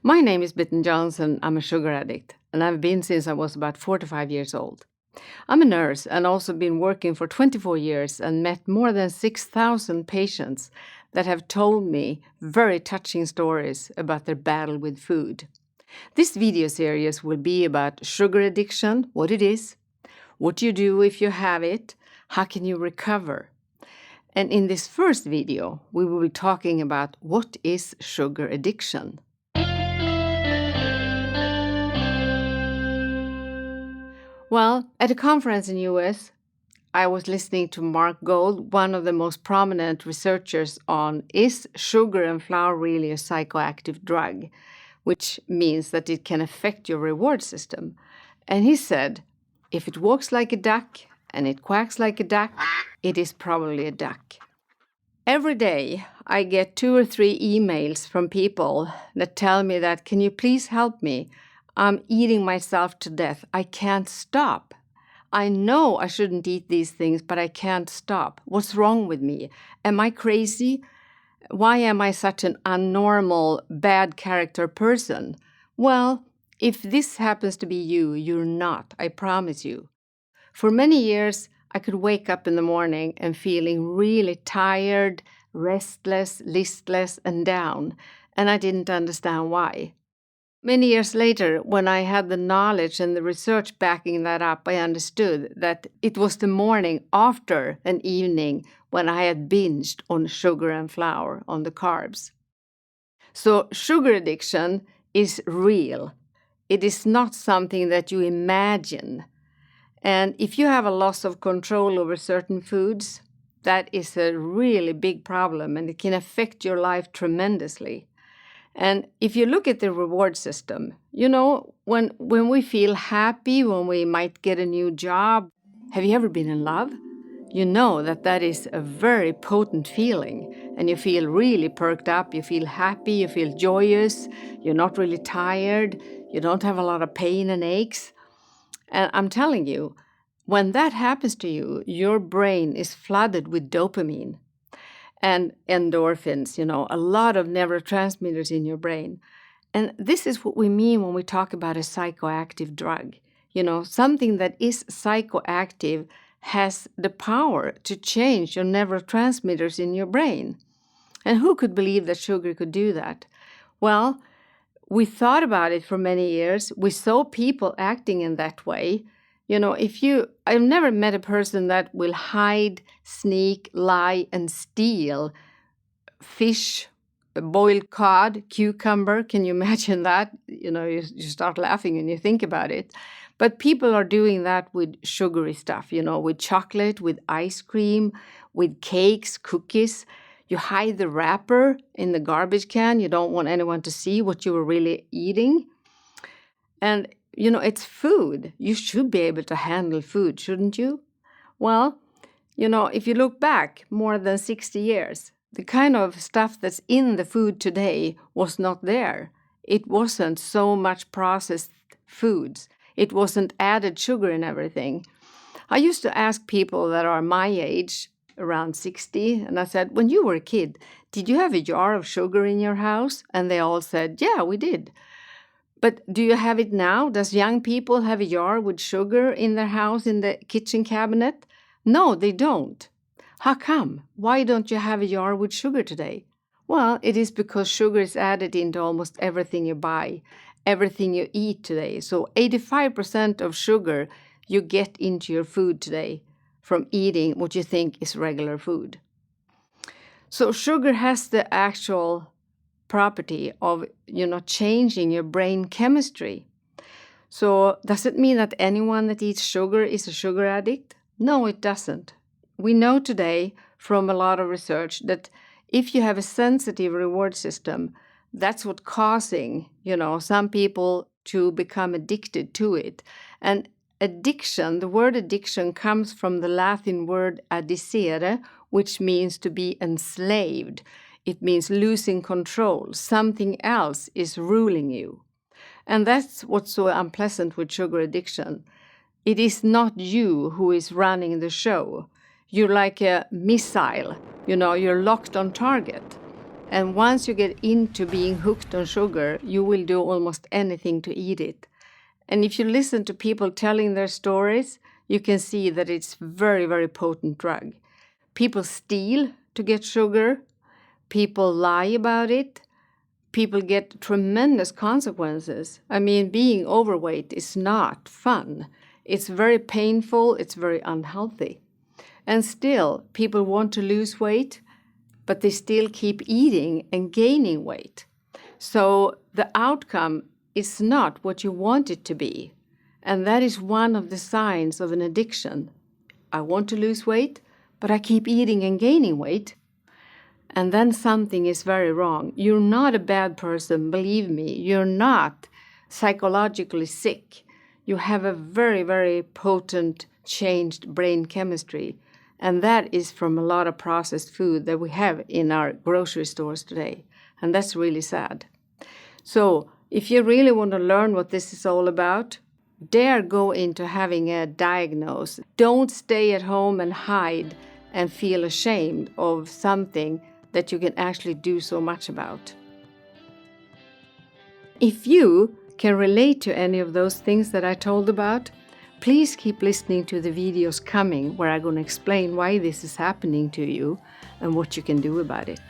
My name is Bitten Johnson. I'm a sugar addict, and I've been since I was about 4 to 5 years old. I'm a nurse and also been working for 24 years and met more than 6,000 patients that have told me very touching stories about their battle with food. This video series will be about sugar addiction, what it is, what you do if you have it, how can you recover. And in this first video, we will be talking about what is sugar addiction. Well, at a conference in US, I was listening to Mark Gold, one of the most prominent researchers on is sugar and flour really a psychoactive drug, which means that it can affect your reward system. And he said, if it walks like a duck and it quacks like a duck, it is probably a duck. Every day, I get 2 or 3 emails from people that tell me that, can you please help me? I'm eating myself to death. I can't stop. I know I shouldn't eat these things, but I can't stop. What's wrong with me? Am I crazy? Why am I such an unnormal, bad character person? Well, if this happens to be you, you're not, I promise you. For many years, I could wake up in the morning and feeling really tired, restless, listless, and down, and I didn't understand why. Many years later, when I had the knowledge and the research backing that up, I understood that it was the morning after an evening when I had binged on sugar and flour, on the carbs. So sugar addiction is real. It is not something that you imagine. And if you have a loss of control over certain foods, that is a really big problem and it can affect your life tremendously. And if you look at the reward system, when we feel happy, when we might get a new job, have you ever been in love? You know that is a very potent feeling and you feel really perked up, you feel happy, you feel joyous, you're not really tired, you don't have a lot of pain and aches. And I'm telling you, when that happens to you, your brain is flooded with dopamine and endorphins, a lot of neurotransmitters in your brain. And this is what we mean when we talk about a psychoactive drug. Something that is psychoactive has the power to change your neurotransmitters in your brain. And who could believe that sugar could do that? Well, we thought about it for many years. We saw people acting in that way. I've never met a person that will hide, sneak, lie, and steal fish, boiled cod, cucumber. Can you imagine that? You start laughing when you think about it. But people are doing that with sugary stuff, with chocolate, with ice cream, with cakes, cookies. You hide the wrapper in the garbage can. You don't want anyone to see what you were really eating. And, it's food. You should be able to handle food, shouldn't you? Well, if you look back more than 60 years, the kind of stuff that's in the food today was not there. It wasn't so much processed foods. It wasn't added sugar and everything. I used to ask people that are my age, around 60, and I said, when you were a kid, did you have a jar of sugar in your house? And they all said, yeah, we did. But do you have it now? Does young people have a jar with sugar in their house in the kitchen cabinet? No, they don't. How come? Why don't you have a jar with sugar today? Well, it is because sugar is added into almost everything you buy, everything you eat today. So 85% of sugar you get into your food today from eating what you think is regular food. So sugar has the actual property of, changing your brain chemistry. So does it mean that anyone that eats sugar is a sugar addict? No, it doesn't. We know today from a lot of research that if you have a sensitive reward system, that's what's causing, some people to become addicted to it. And addiction, the word addiction comes from the Latin word addicere, which means to be enslaved. It means losing control. Something else is ruling you. And that's what's so unpleasant with sugar addiction. It is not you who is running the show. You're like a missile. You're locked on target. And once you get into being hooked on sugar, you will do almost anything to eat it. And if you listen to people telling their stories, you can see that it's very, very potent drug. People steal to get sugar. People lie about it. People get tremendous consequences. I mean, being overweight is not fun. It's very painful. It's very unhealthy. And still, people want to lose weight, but they still keep eating and gaining weight. So the outcome is not what you want it to be. And that is one of the signs of an addiction. I want to lose weight, but I keep eating and gaining weight. And then something is very wrong. You're not a bad person, believe me. You're not psychologically sick. You have a very, very potent changed brain chemistry. And that is from a lot of processed food that we have in our grocery stores today. And that's really sad. So if you really want to learn what this is all about, dare go into having a diagnosis. Don't stay at home and hide and feel ashamed of something that you can actually do so much about. If you can relate to any of those things that I told about, please keep listening to the videos coming where I'm going to explain why this is happening to you and what you can do about it.